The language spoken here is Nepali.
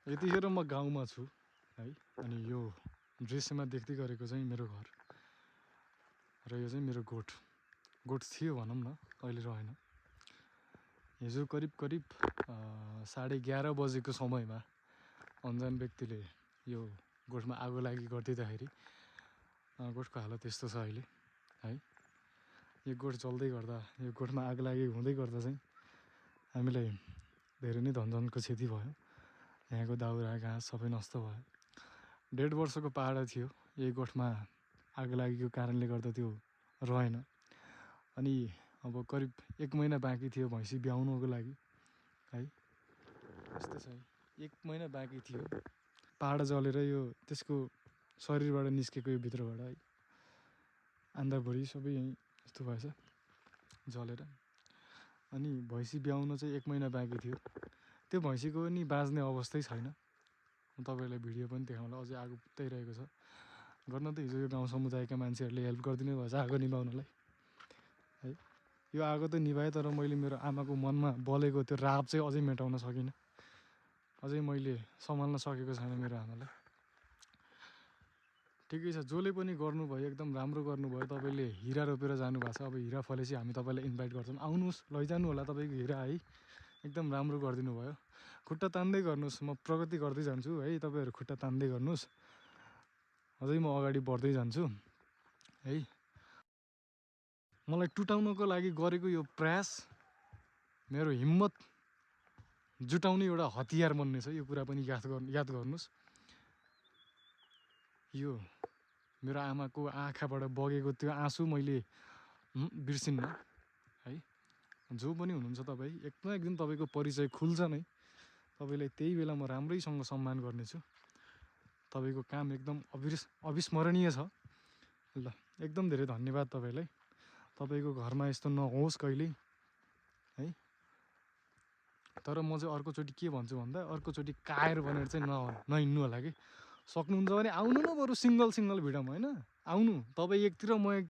यतिखेर म गाउँमा छु है। अनि यो दृश्यमा देख्दै गरेको चाहिँ मेरो घर र यो चाहिँ मेरो गोठ थियो भनौँ न, अहिले रहेन। हिजो करिब 11:30 बजेको समयमा अन्जान व्यक्तिले यो गोठमा आगो लागि गरिदिँदाखेरि गोठको हालत यस्तो छ अहिले है। यो गोठ जल्दै गर्दा, यो गोठमा आगो लागि हुँदै गर्दा चाहिँ हामीलाई धेरै नै धनजनको क्षति भयो। यहाँको दाउरा घाँस सबै नष्ट भयो। 1.5 वर्षको पहाड थियो, यही गोठमा आगो लागेको कारणले गर्दा त्यो रहेन। अनि अब करिब 1 महिना बाँकी थियो भैँसी ब्याउनुको लागि है। यस्तै छ, 1 महिना बाँकी थियो। पहाड जलेर यो त्यसको शरीरबाट निस्केको यो भित्रबाट है, आन्द्राभुँडी सबै यहीँ यस्तो भएछ जलेर। अनि भैँसी ब्याउन चाहिँ 1 महिना बाँकी थियो। त्यो भैँसीको नि बाँच्ने अवस्थै छैन। म तपाईँहरूलाई भिडियो पनि देखाउँला, अझै आगो पुग्दैरहेको छ। गर्न त हिजो यो गाउँ समुदायका मान्छेहरूले हेल्प गरिदिनु भएछ आगो निभाउनलाई है। यो आगो त निभाएँ, तर मैले मेरो आमाको मनमा बलेको त्यो राप चाहिँ अझै मेटाउन सकिनँ। अझै मैले सम्हाल्न सकेको छैन मेरो आमालाई। ठिकै छ, जसले पनि गर्नुभयो एकदम राम्रो गर्नुभयो। तपाईँले हिरा रोपेर जानुभएको छ, अब हिरा फलेपछि हामी तपाईँलाई इन्भाइट गर्छौँ, आउनुहोस् लैजानु होला तपाईँको हिरा है। एकदम राम्रो गरिदिनु भयो। खुट्टा तान्दै गर्नुहोस्, म प्रगति गर्दै जान्छु है। तपाईँहरू खुट्टा तान्दै गर्नुहोस्, अझै म अगाडि बढ्दै जान्छु है। मलाई टुटाउनको लागि गरेको यो प्रयास मेरो हिम्मत जुटाउने एउटा हतियार बन्नेछ। यो कुरा पनि याद गर्नुहोस्। यो मेरो आमाको आँखाबाट बगेको त्यो आँसु मैले बिर्सिन्न है। जो पनि हुनुहुन्छ तपाईँ, एक न एक दिन तपाईँको परिचय खुल्छ नै। तपाईँलाई त्यही बेला म राम्रैसँग सम्मान गर्नेछु। तपाईँको काम एकदम अविस्मरणीय छ। ल, एकदम धेरै धन्यवाद तपाईँलाई। तपाईँको घरमा यस्तो नहोस् कहिल्यै है। तर म चाहिँ अर्कोचोटि के भन्छु भन्दा, अर्कोचोटि कायर भनेर चाहिँ नहिँड्नु होला कि। सक्नुहुन्छ भने आउनु न बरु सिङ्गल भिडम होइन, आउनु तपाईँ एकतिर म